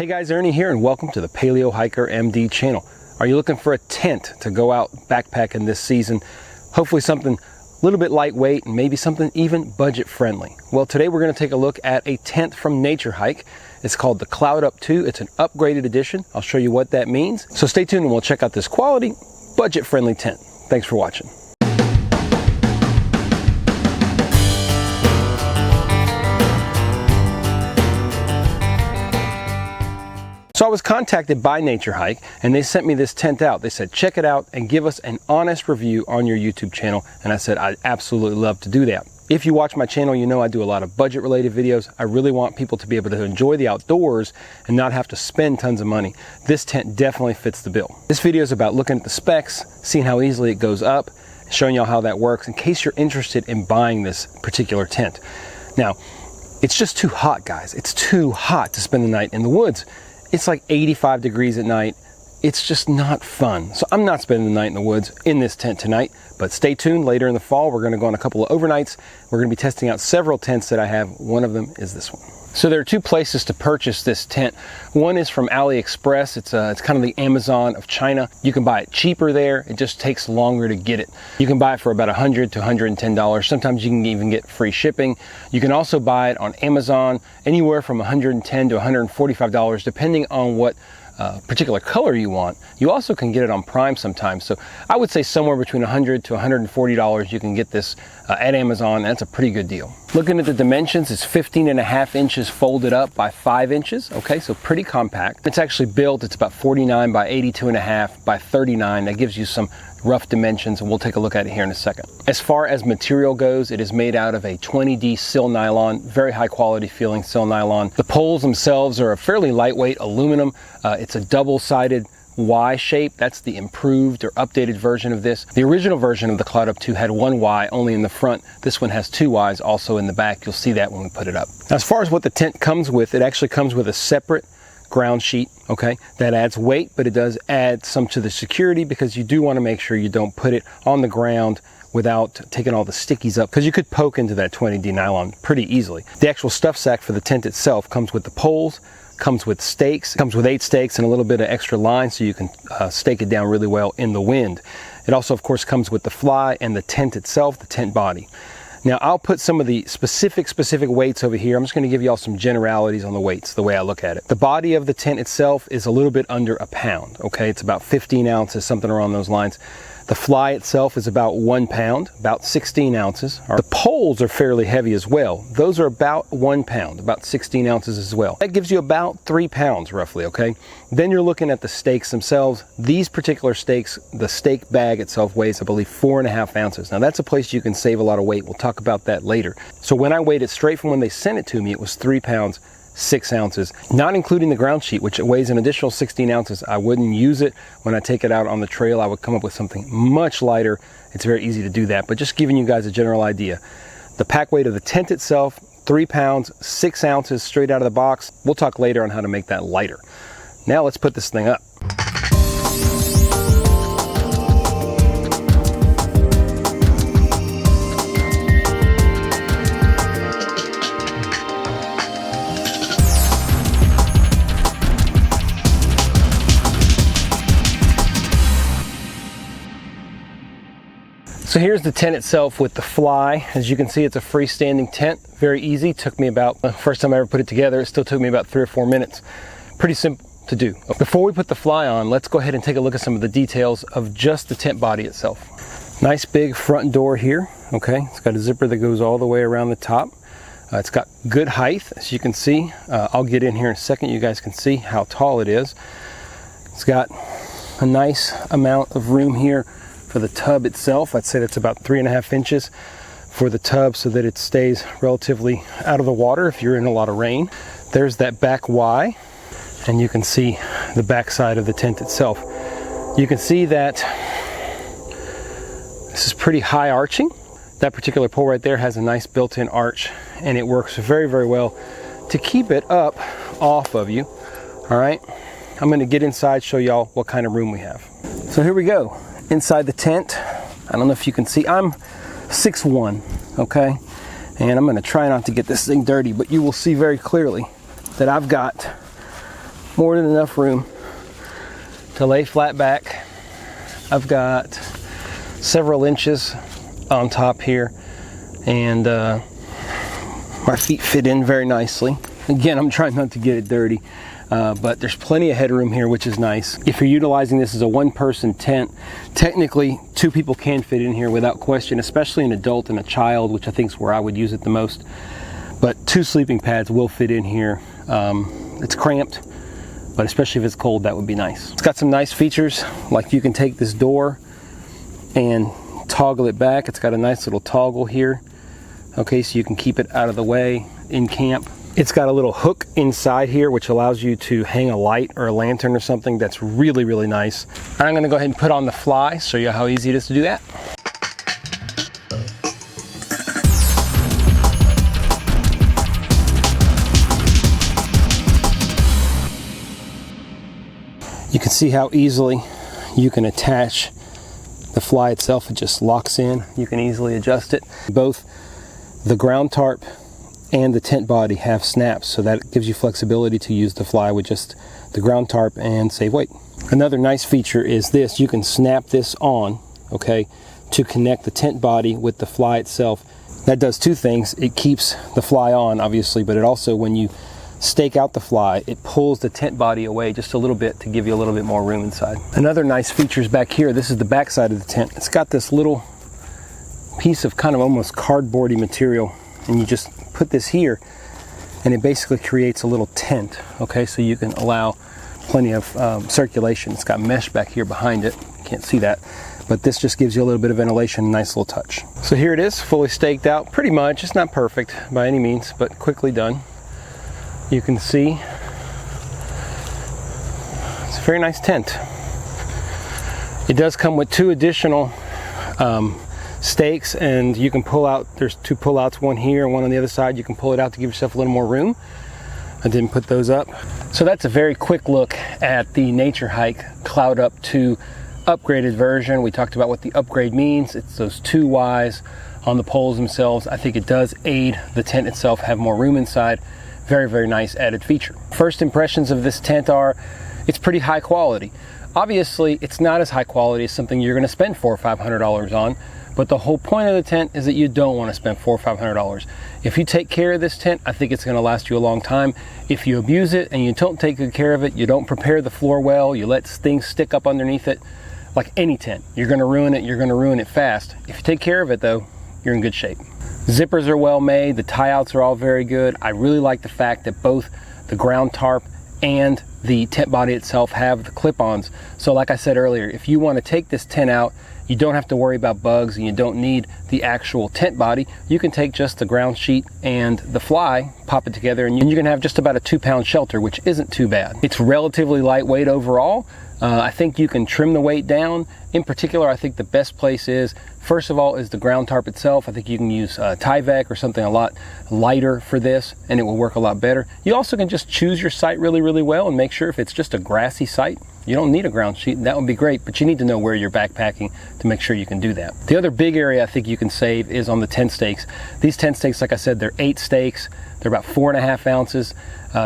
Hey guys, Ernie here and welcome to the Paleo Hiker MD channel. Are you looking for a tent to go out backpacking this season? Hopefully something a little bit lightweight and maybe something even budget friendly. Well, today we're going to take a look at a tent from Naturehike. It's called the Cloud Up 2. It's an upgraded edition. I'll show you what that means. So stay tuned and we'll check out this quality, budget friendly tent. Thanks for watching. So I was contacted by Naturehike and they sent me this tent out. They said, check it out and give us an honest review on your YouTube channel. And I said, I'd absolutely love to do that. If you watch my channel, you know I do a lot of budget related videos. I really want people to be able to enjoy the outdoors and not have to spend tons of money. This tent definitely fits the bill. This video is about looking at the specs, seeing how easily it goes up, showing y'all how that works in case you're interested in buying this particular tent. Now, it's just too hot, guys. It's too hot to spend the night in the woods. It's like 85 degrees at night. It's just not fun. So I'm not spending the night in the woods in this tent tonight, but stay tuned. Later in the fall, we're gonna go on a couple of overnights. We're gonna be testing out several tents that I have. One of them is this one. So there are two places to purchase this tent. One is from AliExpress. It's kind of the Amazon of China. You can buy it cheaper there. It just takes longer to get it. You can buy it for about $100 to $110. Sometimes you can even get free shipping. You can also buy it on Amazon anywhere from $110 to $145, depending on what particular color you want. You also can get it on Prime sometimes. So I would say somewhere between $100 to $140 you can get this at Amazon. That's a pretty good deal. Looking at the dimensions, it's 15.5 inches folded up by 5 inches. Okay, so pretty compact. It's actually built, it's about 49 by 82.5 by 39. That gives you some rough dimensions and we'll take a look at it here in a second. As far as material goes, it is made out of a 20D sil nylon, very high quality feeling sil nylon. The poles themselves are a fairly lightweight aluminum. It's a double-sided Y shape. That's the improved or updated version of this. The original version of the Cloud Up 2 had one Y only in the front. This one has two Ys also in the back. You'll see that when we put it up. Now, as far as what the tent comes with, it actually comes with a separate ground sheet, okay? That adds weight, but it does add some to the security because you do want to make sure you don't put it on the ground without taking all the stickies up, because you could poke into that 20D nylon pretty easily. The actual stuff sack for the tent itself comes with the poles, comes with stakes, comes with 8 stakes and a little bit of extra line so you can stake it down really well in the wind. It also, of course, comes with the fly and the tent itself, the tent body. Now, I'll put some of the specific weights over here. I'm just going to give you all some generalities on the weights, the way I look at it. The body of the tent itself is a little bit under a pound, okay? It's about 15 ounces, something around those lines. The fly itself is about 1 pound, about 16 ounces. The poles are fairly heavy as well. Those are about 1 pound, about 16 ounces as well. That gives you about 3 pounds roughly, okay? Then you're looking at the stakes themselves. These particular stakes, the stake bag itself weighs, I believe, 4.5 ounces. Now that's a place you can save a lot of weight. We'll talk about that later. So when I weighed it straight from when they sent it to me, it was 3 pounds, 6 ounces, not including the ground sheet, which weighs an additional 16 ounces. I wouldn't use it when I take it out on the trail. I would come up with something much lighter. It's very easy to do that, but just giving you guys a general idea. The pack weight of the tent itself, 3 pounds, 6 ounces straight out of the box. We'll talk later on how to make that lighter. Now let's put this thing up. So here's the tent itself with the fly. As you can see, it's a freestanding tent. Very easy. Took me about, first time I ever put it together, it still took me about 3 or 4 minutes. Pretty simple to do. Before we put the fly on, let's go ahead and take a look at some of the details of just the tent body itself. Nice big front door here, okay? It's got a zipper that goes all the way around the top. It's got good height, as you can see. I'll get in here in a second. You guys can see how tall it is. It's got a nice amount of room here for the tub itself. I'd say that's about 3.5 inches for the tub so that it stays relatively out of the water if you're in a lot of rain. There's that back Y, and you can see the back side of the tent itself. You can see that this is pretty high arching. That particular pole right there has a nice built-in arch, and it works very, very well to keep it up off of you. All right, I'm going to get inside, show y'all what kind of room we have. So here we go. Inside the tent, I don't know if you can see, I'm 6'1", okay? And I'm gonna try not to get this thing dirty, but you will see very clearly that I've got more than enough room to lay flat back. I've got several inches on top here, and my feet fit in very nicely. Again, I'm trying not to get it dirty, but there's plenty of headroom here, which is nice. If you're utilizing this as a one-person tent, technically 2 people can fit in here without question, especially an adult and a child, which I think is where I would use it the most. But 2 sleeping pads will fit in here. It's cramped, but especially if it's cold, that would be nice. It's got some nice features, like you can take this door and toggle it back. It's got a nice little toggle here. Okay, so you can keep it out of the way in camp. It's got a little hook inside here, which allows you to hang a light or a lantern or something. That's really, really nice. I'm gonna go ahead and put on the fly, show you how easy it is to do that. You can see how easily you can attach the fly itself. It just locks in. You can easily adjust it. Both the ground tarp and the tent body have snaps, so that gives you flexibility to use the fly with just the ground tarp and save weight. Another nice feature is this: you can snap this on, okay, to connect the tent body with the fly itself. That does 2 things. It keeps the fly on, obviously, but it also, when you stake out the fly, it pulls the tent body away just a little bit to give you a little bit more room inside. Another nice feature is back here. This is the back side of the tent. It's got this little piece of kind of almost cardboardy material, and you just put this here and it basically creates a little tent. Okay, so you can allow plenty of circulation. It's got mesh back here behind it. You can't see that, but this just gives you a little bit of ventilation, nice little touch. So here it is, fully staked out, pretty much. It's not perfect by any means, but quickly done. You can see it's a very nice tent. It does come with 2 additional stakes, and you can pull out, there's 2 pull-outs, one here and one on the other side. You can pull it out to give yourself a little more room. I didn't put those up. So that's a very quick look at the Naturehike Cloud Up 2 upgraded version. We talked about what the upgrade means. It's those 2 Ys on the poles themselves. I think it does aid the tent itself, have more room inside. Very, very nice added feature. First impressions of this tent are, it's pretty high quality. Obviously, it's not as high quality as something you're gonna spend $400 or $500 on, but the whole point of the tent is that you don't wanna spend $400 or $500. If you take care of this tent, I think it's gonna last you a long time. If you abuse it and you don't take good care of it, you don't prepare the floor well, you let things stick up underneath it, like any tent, you're gonna ruin it, you're gonna ruin it fast. If you take care of it though, you're in good shape. Zippers are well made, the tie outs are all very good. I really like the fact that both the ground tarp and the tent body itself have the clip-ons. So like I said earlier, if you want to take this tent out, you don't have to worry about bugs and you don't need the actual tent body. You can take just the ground sheet and the fly, pop it together, and you can have just about a 2-pound shelter, which isn't too bad. It's relatively lightweight overall. I think you can trim the weight down. In particular, I think the best place is, first of all, is the ground tarp itself. I think you can use Tyvek or something a lot lighter for this, and it will work a lot better. You also can just choose your site really, really well and make sure if it's just a grassy site, you don't need a ground sheet, and that would be great, but you need to know where you're backpacking to make sure you can do that. The other big area I think you can save is on the tent stakes. These tent stakes, like I said, they're 8 stakes. They're about 4.5 ounces.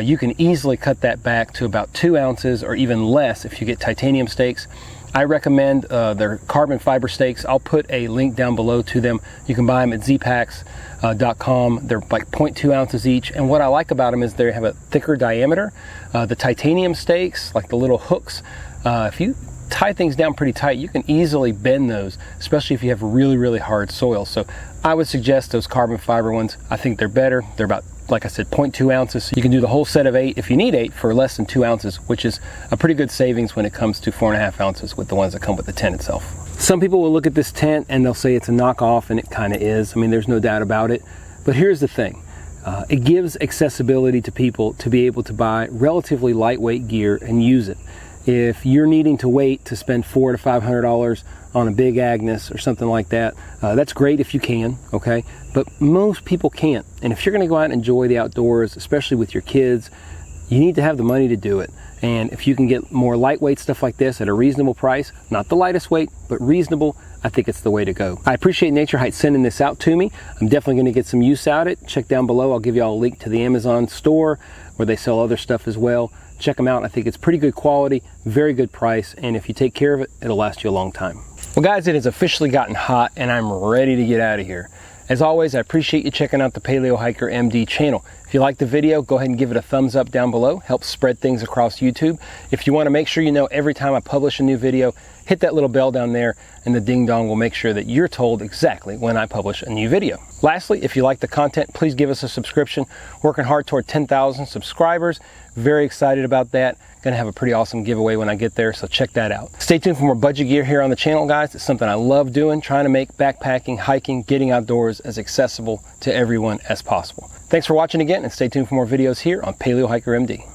You can easily cut that back to about 2 ounces or even less if you get titanium stakes. I recommend their carbon fiber stakes. I'll put a link down below to them. You can buy them at zpacks.com. They're like 0.2 ounces each. And what I like about them is they have a thicker diameter. The titanium stakes, like the little hooks, if you tie things down pretty tight, you can easily bend those, especially if you have really, really hard soil. So I would suggest those carbon fiber ones. I think they're better. They're about, like I said, 0.2 ounces. So you can do the whole set of 8 if you need 8 for less than 2 ounces, which is a pretty good savings when it comes to 4.5 ounces with the ones that come with the tent itself. Some people will look at this tent and they'll say it's a knockoff, and it kind of is. I mean, there's no doubt about it. But here's the thing. It gives accessibility to people to be able to buy relatively lightweight gear and use it. If you're needing to wait to spend $400 to $500 on a big Agnes or something like that, that's great if you can, okay? But most people can't. And if you're gonna go out and enjoy the outdoors, especially with your kids, you need to have the money to do it. And if you can get more lightweight stuff like this at a reasonable price, not the lightest weight, but reasonable, I think it's the way to go. I appreciate Naturehike sending this out to me. I'm definitely gonna get some use out of it. Check down below, I'll give you all a link to the Amazon store where they sell other stuff as well. check them out. I think it's pretty good quality, very good price, and if you take care of it, it'll last you a long time. Well guys, it has officially gotten hot and I'm ready to get out of here. As always, I appreciate you checking out the Paleo Hiker MD channel. If you like the video, go ahead and give it a thumbs up down below. Help spread things across YouTube. If you want to make sure you know every time I publish a new video, hit that little bell down there and the ding dong will make sure that you're told exactly when I publish a new video. Lastly, if you like the content, please give us a subscription. Working hard toward 10,000 subscribers. Very excited about that. Gonna have a pretty awesome giveaway when I get there, so check that out. Stay tuned for more budget gear here on the channel, guys. It's something I love doing, trying to make backpacking, hiking, getting outdoors as accessible to everyone as possible. Thanks for watching again, and stay tuned for more videos here on Paleo Hiker MD.